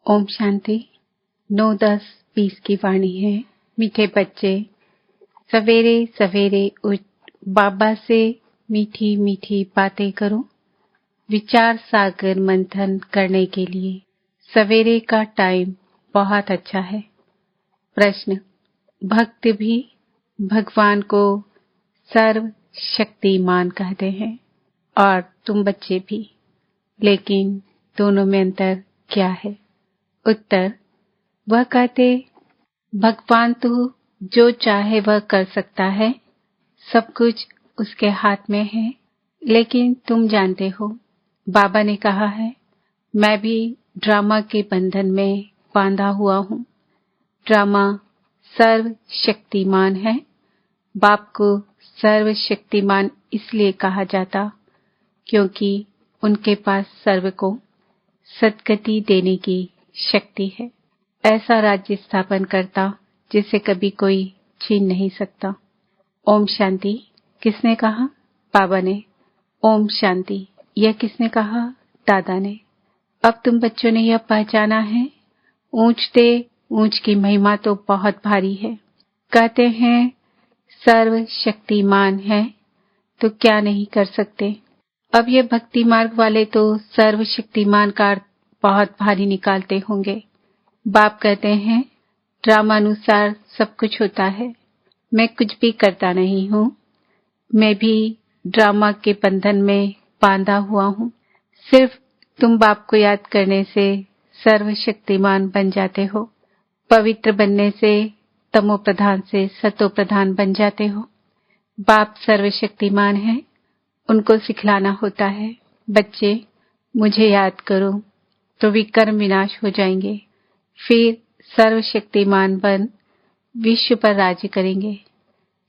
ओम शांति। 9-10-20 की वाणी है। मीठे बच्चे, सवेरे सवेरे उठ बाबा से मीठी मीठी बातें करो। विचार सागर मंथन करने के लिए सवेरे का टाइम बहुत अच्छा है। प्रश्न: भक्त भी भगवान को सर्व शक्तिमान कहते हैं और तुम बच्चे भी, लेकिन दोनों में अंतर क्या है? उत्तर: वह कहते भगवान तो जो चाहे वह कर सकता है, सब कुछ उसके हाथ में है। लेकिन तुम जानते हो, बाबा ने कहा है, मैं भी ड्रामा के बंधन में बांधा हुआ हूँ। ड्रामा सर्व शक्तिमान है। बाप को सर्वशक्तिमान इसलिए कहा जाता क्योंकि उनके पास सर्व को सद्गति देने की शक्ति है। ऐसा राज्य स्थापन करता जिसे कभी कोई छीन नहीं सकता। ओम शांति किसने कहा? बाबा ने। ओम शांति यह किसने कहा? दादा ने। अब तुम बच्चों ने यह पहचाना है, ऊंचते ऊंच की महिमा तो बहुत भारी है। कहते हैं सर्व शक्तिमान है तो क्या नहीं कर सकते। अब ये भक्ति मार्ग वाले तो सर्व शक्तिमान का अर्थ बहुत भारी निकालते होंगे। बाप कहते हैं ड्रामानुसार सब कुछ होता है, मैं कुछ भी करता नहीं हूँ। मैं भी ड्रामा के बंधन में बांधा हुआ हूँ। सिर्फ तुम बाप को याद करने से सर्वशक्तिमान बन जाते हो। पवित्र बनने से तमो प्रधान से सतो प्रधान बन जाते हो। बाप सर्वशक्तिमान है, उनको सिखलाना होता है, बच्चे मुझे याद करो तो विकर्म विनाश हो जाएंगे। फिर सर्वशक्तिमान बन विश्व पर राज्य करेंगे।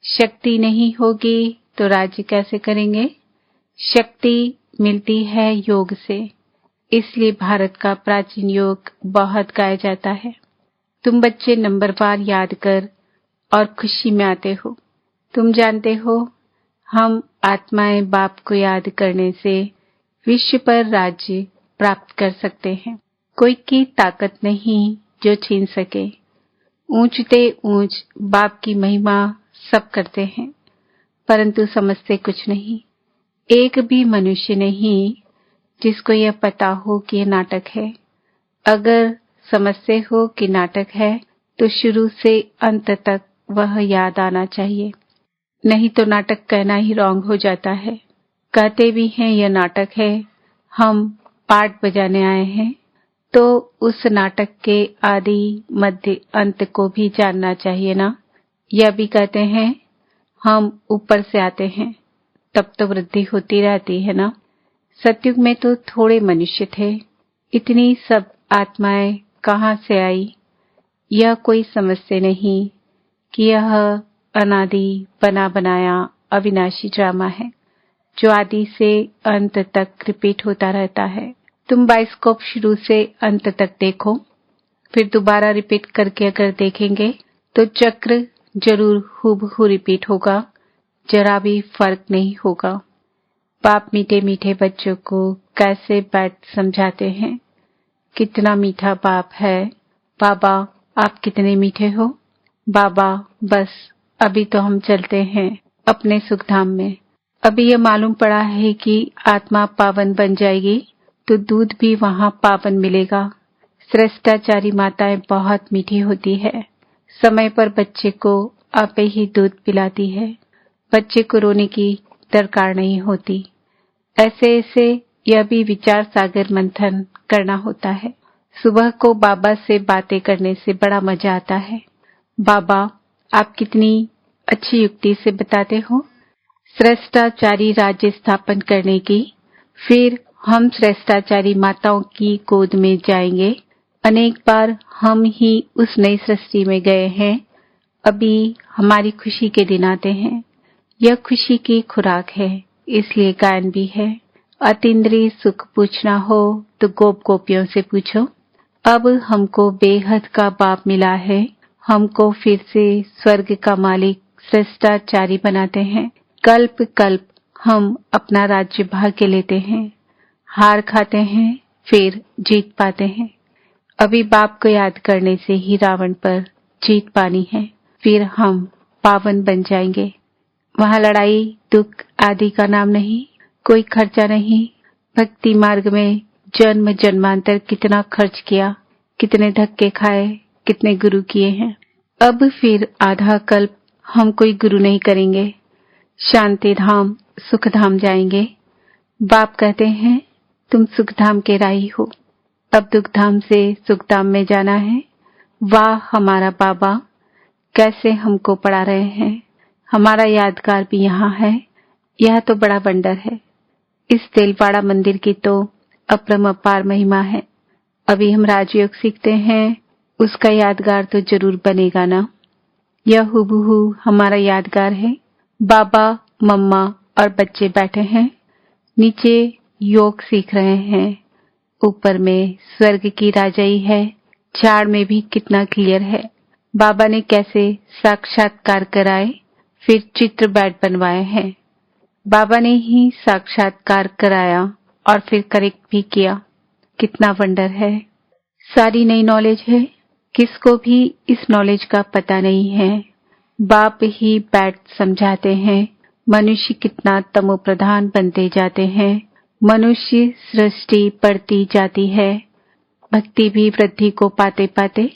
शक्ति नहीं होगी तो राज्य कैसे करेंगे? शक्ति मिलती है योग से, इसलिए भारत का प्राचीन योग बहुत गाया जाता है। तुम बच्चे नंबरवार याद कर और खुशी में आते हो। तुम जानते हो हम आत्माएं बाप को याद करने से विश्व पर राज्य प्राप्त कर सकते हैं। कोई की ताकत नहीं जो छीन सके। ऊंचते ऊंच बाप की महिमा सब करते हैं, परंतु समझते कुछ नहीं। एक भी मनुष्य नहीं जिसको यह पता हो कि यह नाटक है। अगर समझते हो कि नाटक है तो शुरू से अंत तक वह याद आना चाहिए, नहीं तो नाटक कहना ही रॉन्ग हो जाता है। कहते भी हैं यह नाटक है, हम पार्ट बजाने आए हैं, तो उस नाटक के आदि मध्य अंत को भी जानना चाहिए ना। यह भी कहते हैं हम ऊपर से आते हैं, तब तो वृद्धि होती रहती है ना। सतयुग में तो थोड़े मनुष्य थे, इतनी सब आत्माएं कहाँ से आई? यह कोई समझते नहीं कि यह अनादि बना बनाया अविनाशी ड्रामा है जो आदि से अंत तक रिपीट होता रहता है। तुम बाइस्कोप शुरू से अंत तक देखो, फिर दोबारा रिपीट करके अगर देखेंगे तो चक्र जरूर हूबहू रिपीट होगा, जरा भी फर्क नहीं होगा। बाप मीठे मीठे बच्चों को कैसे बैठ समझाते हैं, कितना मीठा बाप है। बाबा आप कितने मीठे हो। बाबा बस अभी तो हम चलते हैं अपने सुखधाम में। अभी यह मालूम पड़ा है कि आत्मा पावन बन जाएगी तो दूध भी वहाँ पावन मिलेगा। श्रेष्ठाचारी माताएं बहुत मीठी होती है, समय पर बच्चे को आपे ही दूध पिलाती है। बच्चे को रोने की दरकार नहीं होती। ऐसे ऐसे यह भी विचार सागर मंथन करना होता है। सुबह को बाबा से बातें करने से बड़ा मजा आता है। बाबा आप कितनी अच्छी युक्ति से बताते हो श्रेष्ठाचारी राज्य स्थापन करने की। फिर हम श्रेष्ठाचारी माताओं की गोद में जाएंगे। अनेक बार हम ही उस नई सृष्टि में गए हैं। अभी हमारी खुशी के दिन आते हैं। यह खुशी की खुराक है, इसलिए गायन भी है। अतीन्द्रिय सुख पूछना हो तो गोप गोपियों से पूछो। अब हमको बेहद का बाप मिला है, हमको फिर से स्वर्ग का मालिक श्रेष्ठाचारी बनाते हैं। कल्प कल्प हम अपना राज्य भाग्य लेते हैं, हार खाते हैं, फिर जीत पाते हैं। अभी बाप को याद करने से ही रावण पर जीत पानी है, फिर हम पावन बन जाएंगे। वहाँ लड़ाई दुख आदि का नाम नहीं, कोई खर्चा नहीं। भक्ति मार्ग में जन्म जन्मांतर कितना खर्च किया, कितने धक्के खाए, कितने गुरु किए हैं। अब फिर आधा कल्प हम कोई गुरु नहीं करेंगे, शांति धाम सुख धाम जाएंगे। बाप कहते हैं तुम सुख धाम के राही हो, अब दुख धाम से सुख धाम में जाना है। वाह हमारा बाबा, कैसे हमको पढ़ा रहे हैं। हमारा यादगार भी यहाँ है, यह तो बड़ा वंडर है। इस तेलवाड़ा मंदिर की तो अपरंपार महिमा है। अभी हम राजयोग सीखते हैं, उसका यादगार तो जरूर बनेगा ना। यह हुबहू हमारा यादगार है। बाबा मम्मा और बच्चे बैठे हैं, नीचे योग सीख रहे हैं, ऊपर में स्वर्ग की राजाई है। झाड़ में भी कितना क्लियर है। बाबा ने कैसे साक्षात्कार कराए, फिर चित्र बैठ बनवाए हैं। बाबा ने ही साक्षात्कार कराया और फिर करेक्ट भी किया। कितना वंडर है। सारी नई नॉलेज है, किसको भी इस नॉलेज का पता नहीं है। बाप ही बैठ समझाते हैं। मनुष्य कितना तमोप्रधान बनते जाते हैं। मनुष्य सृष्टि बढ़ती जाती है, भक्ति भी वृद्धि को पाते पाते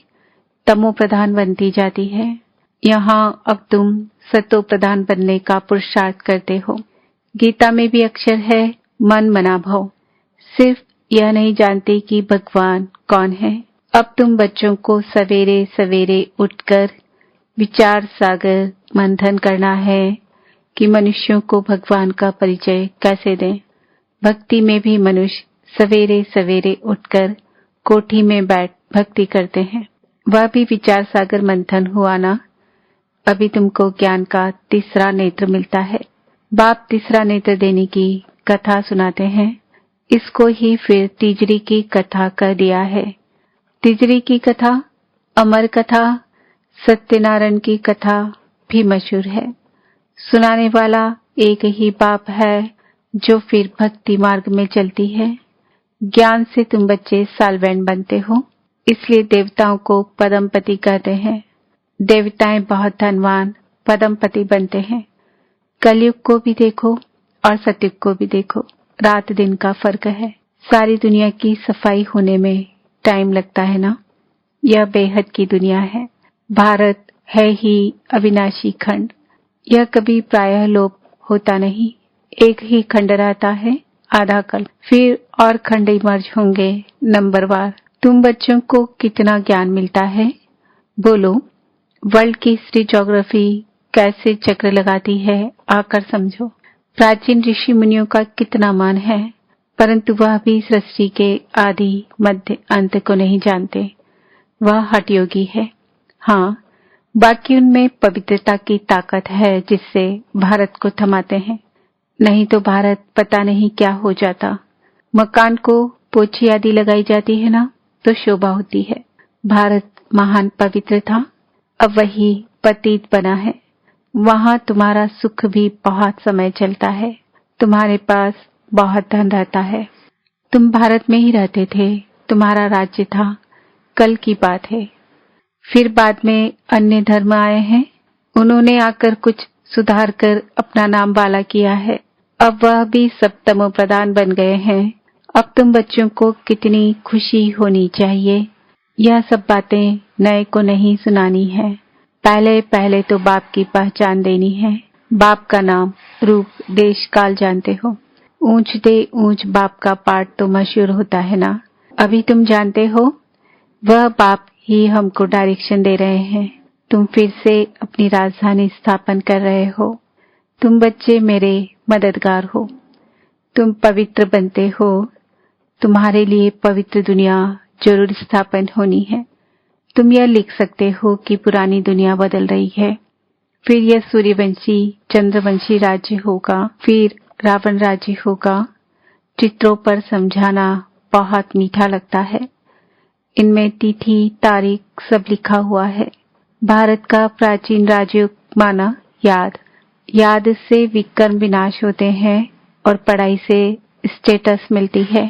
तमो प्रधान बनती जाती है। यहाँ अब तुम सतो प्रधान बनने का पुरुषार्थ करते हो। गीता में भी अक्षर है मन मना भव। सिर्फ यह नहीं जानते कि भगवान कौन है। अब तुम बच्चों को सवेरे सवेरे उठकर विचार सागर मंथन करना है कि मनुष्यों को भगवान का परिचय कैसे दें। भक्ति में भी मनुष्य सवेरे सवेरे उठकर कोठी में बैठ भक्ति करते हैं, वह भी विचार सागर मंथन हुआ ना। अभी तुमको ज्ञान का तीसरा नेत्र मिलता है। बाप तीसरा नेत्र देने की कथा सुनाते हैं। इसको ही फिर तीजरी की कथा कर दिया है। तीजरी की कथा, अमर कथा, सत्यनारायण की कथा भी मशहूर है। सुनाने वाला एक ही बाप है जो फिर भक्ति मार्ग में चलती है। ज्ञान से तुम बच्चे साल्वेंट बनते हो, इसलिए देवताओं को पदमपति कहते हैं। देवताएं बहुत धनवान पदमपति बनते हैं। कलयुग को भी देखो और सतयुग को भी देखो, रात दिन का फर्क है। सारी दुनिया की सफाई होने में टाइम लगता है ना। यह बेहद की दुनिया है। भारत है ही अविनाशी खंड। यह कभी प्रायः लोप होता नहीं। एक ही खंड रहता है आधा कल, फिर और खंड इमर्ज होंगे नंबरवार। तुम बच्चों को कितना ज्ञान मिलता है बोलो। वर्ल्ड की हिस्ट्री ज्योग्राफी कैसे चक्र लगाती है आकर समझो। प्राचीन ऋषि मुनियों का कितना मान है, परंतु वह भी सृष्टि के आदि मध्य अंत को नहीं जानते। वह हठयोगी है। हाँ, बाकी उनमें पवित्रता की ताकत है जिससे भारत को थमाते हैं। नहीं तो भारत पता नहीं क्या हो जाता। मकान को पोछी आदि लगाई जाती है ना तो शोभा होती है। भारत महान पवित्र था, अब वही पतित बना है। वहां तुम्हारा सुख भी बहुत समय चलता है। तुम्हारे पास बहुत धन रहता है। तुम भारत में ही रहते थे, तुम्हारा राज्य था, कल की बात है। फिर बाद में अन्य धर्म आए हैं, उन्होंने आकर कुछ सुधार कर अपना नाम वाला किया है। अब वह भी सब तमो प्रधान बन गए हैं। अब तुम बच्चों को कितनी खुशी होनी चाहिए। यह सब बातें नए को नहीं सुनानी है। पहले पहले तो बाप की पहचान देनी है। बाप का नाम रूप देश काल जानते हो। ऊंच दे ऊंच बाप का पाठ तो मशहूर होता है ना। अभी तुम जानते हो वह बाप ही हमको डायरेक्शन दे रहे हैं। तुम फिर से अपनी राजधानी स्थापन कर रहे हो। तुम बच्चे मेरे मददगार हो। तुम पवित्र बनते हो। तुम्हारे लिए पवित्र दुनिया जरूर स्थापन होनी है। तुम यह लिख सकते हो कि पुरानी दुनिया बदल रही है, फिर यह सूर्यवंशी चंद्रवंशी राज्य होगा, फिर रावण राज्य होगा। चित्रों पर समझाना बहुत मीठा लगता है। इनमें तिथि तारीख सब लिखा हुआ है। भारत का प्राचीन राजयोग माना याद। याद से विकर्म विनाश होते हैं और पढ़ाई से स्टेटस मिलती है।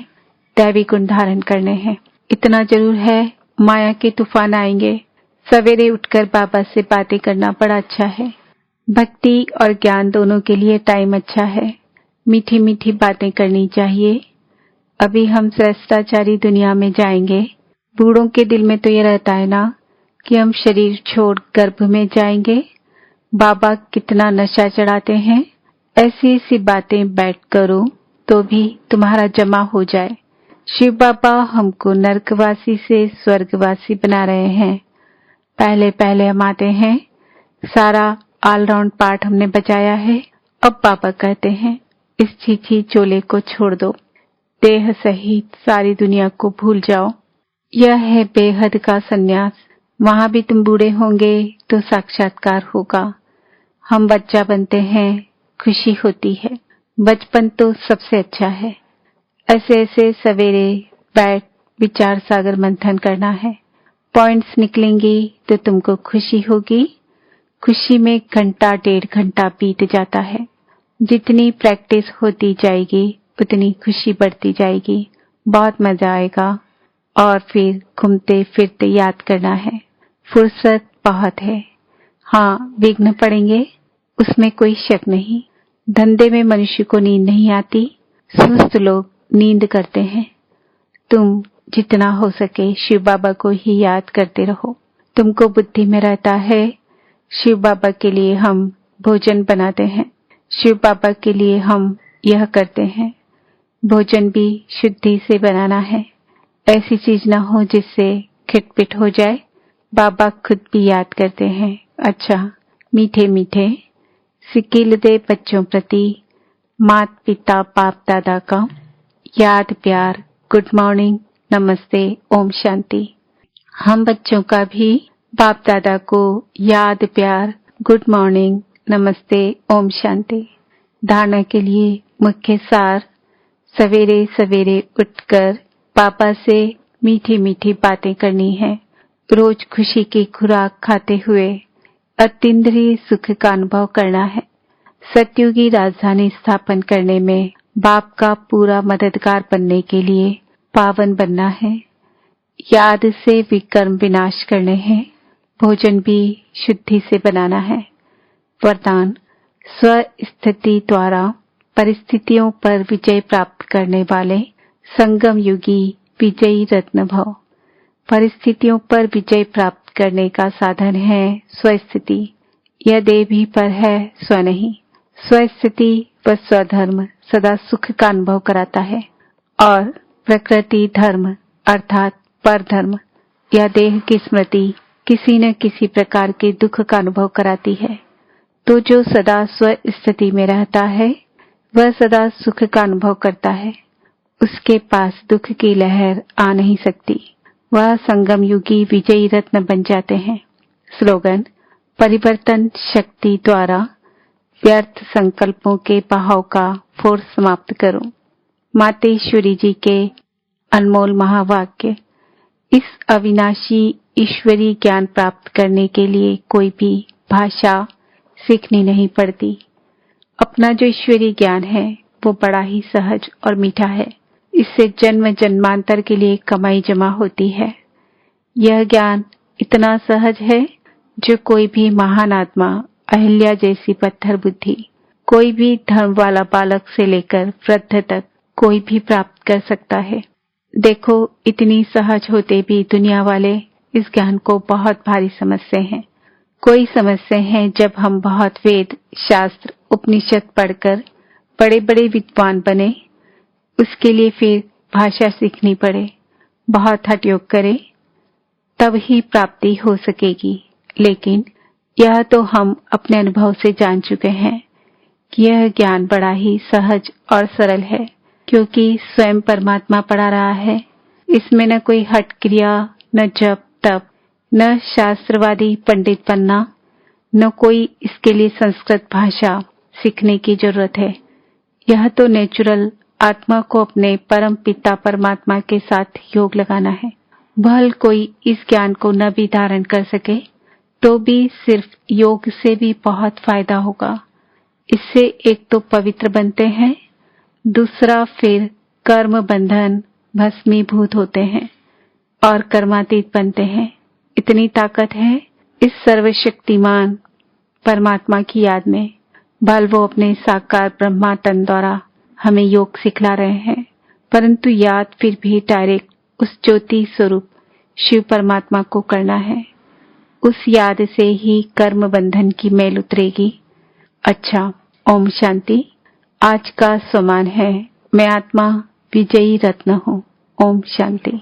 दैवी गुण धारण करने हैं। इतना जरूर है माया के तूफान आएंगे। सवेरे उठकर बाबा से बातें करना बड़ा अच्छा है। भक्ति और ज्ञान दोनों के लिए टाइम अच्छा है। मीठी मीठी बातें करनी चाहिए। अभी हम श्रेष्ठाचारी दुनिया में जाएंगे। बूढ़ों के दिल में तो ये रहता है ना कि हम शरीर छोड़ गर्भ में जाएंगे। बाबा कितना नशा चढ़ाते हैं। ऐसी ऐसी बातें बैठ करो तो भी तुम्हारा जमा हो जाए। शिव बाबा हमको नरकवासी से स्वर्गवासी बना रहे हैं। पहले पहले हम आते हैं, सारा ऑलराउंड पार्ट हमने बजाया है। अब बाबा कहते हैं इस छीछी चोले को छोड़ दो, देह सहित सारी दुनिया को भूल जाओ। यह है बेहद का सन्यास। वहां भी तुम बूढ़े होंगे तो साक्षात्कार होगा। हम बच्चा बनते हैं, खुशी होती है। बचपन तो सबसे अच्छा है। ऐसे ऐसे सवेरे बैठ विचार सागर मंथन करना है। पॉइंट्स निकलेंगी तो तुमको खुशी होगी। खुशी में घंटा 1.5 घंटा बीत जाता है। जितनी प्रैक्टिस होती जाएगी उतनी खुशी बढ़ती जाएगी। बहुत मजा आएगा। और फिर घूमते फिरते याद करना है। फुर्सत बहुत है। हाँ, विघ्न पड़ेंगे, उसमें कोई शक नहीं। धंधे में मनुष्य को नींद नहीं आती। सुस्त लोग नींद करते हैं। तुम जितना हो सके शिव बाबा को ही याद करते रहो। तुमको बुद्धि में रहता है। शिव बाबा के लिए हम भोजन बनाते हैं। शिव बाबा के लिए हम यह करते हैं। भोजन भी शुद्धि से बनाना है। ऐसी चीज न हो जिससे खिटपिट हो जाए। बाबा खुद भी याद करते हैं। अच्छा, मीठे मीठे सिकिल दे बच्चों प्रति मात पिता बाप दादा का याद प्यार, गुड मॉर्निंग, नमस्ते, ओम शांति। हम बच्चों का भी बाप दादा को याद प्यार, गुड मॉर्निंग, नमस्ते, ओम शांति। धारणा के लिए मुख्य सार, सवेरे सवेरे उठकर पापा से मीठी मीठी बातें करनी है। रोज खुशी की खुराक खाते हुए अतीन्द्रिय सुख का अनुभव करना है। सतयुगी राजधानी स्थापन करने में बाप का पूरा मददगार बनने के लिए पावन बनना है। याद से विकर्म विनाश करने हैं। भोजन भी शुद्धि से बनाना है। वरदान, स्व स्थिति द्वारा परिस्थितियों पर विजय प्राप्त करने वाले संगम युगी विजयी रत्न भव। परिस्थितियों पर विजय प्राप्त करने का साधन है स्वस्थिति। यह देह भी पर है, स्व नहीं। स्वस्थिति व स्वधर्म सदा सुख का अनुभव कराता है और प्रकृति धर्म अर्थात पर धर्म या देह की स्मृति किसी न किसी प्रकार के दुख का अनुभव कराती है। तो जो सदा स्व स्थिति में रहता है वह सदा सुख का अनुभव करता है। उसके पास दुख की लहर आ नहीं सकती। वह संगम युगी विजयी रत्न बन जाते हैं। स्लोगन, परिवर्तन शक्ति द्वारा व्यर्थ संकल्पों के बहाव का फोर्स समाप्त करो। मातेश्वरी जी के अनमोल महावाक्य। इस अविनाशी ईश्वरीय ज्ञान प्राप्त करने के लिए कोई भी भाषा सीखनी नहीं पड़ती। अपना जो ईश्वरीय ज्ञान है वो बड़ा ही सहज और मीठा है। इससे जन्म जन्मांतर के लिए कमाई जमा होती है। यह ज्ञान इतना सहज है जो कोई भी महान आत्मा, अहिल्या जैसी पत्थर बुद्धि, कोई भी धर्म वाला बालक से लेकर वृद्ध तक कोई भी प्राप्त कर सकता है। देखो, इतनी सहज होते भी दुनिया वाले इस ज्ञान को बहुत भारी समझते हैं। कोई समझते हैं जब हम बहुत वेद शास्त्र उपनिषद पढ़कर बड़े बड़े विद्वान बने, उसके लिए फिर भाषा सीखनी पड़े, बहुत हठ योग करे, तब ही प्राप्ति हो सकेगी। लेकिन यह तो हम अपने अनुभव से जान चुके हैं कि यह ज्ञान बड़ा ही सहज और सरल है, क्योंकि स्वयं परमात्मा पढ़ा रहा है। इसमें न कोई हठ क्रिया, न जप तप, न शास्त्रवादी पंडित बनना, न कोई इसके लिए संस्कृत भाषा सीखने की जरूरत है। यह तो नेचुरल आत्मा को अपने परम पिता परमात्मा के साथ योग लगाना है। भल कोई इस ज्ञान को न भी धारण कर सके तो भी सिर्फ योग से भी बहुत फायदा होगा। इससे एक तो पवित्र बनते हैं, दूसरा फिर कर्म बंधन भस्मीभूत होते हैं। और कर्मातीत बनते हैं। इतनी ताकत है इस सर्वशक्तिमान परमात्मा की याद में। भल वो अपने साकार ब्रह्मा तन द्वारा हमें योग सिखला रहे हैं, परंतु याद फिर भी डायरेक्ट उस ज्योति स्वरूप शिव परमात्मा को करना है। उस याद से ही कर्म बंधन की मैल उतरेगी। अच्छा, ओम शांति। आज का स्वमान है, मैं आत्मा विजयी रत्न हूँ। ओम शांति।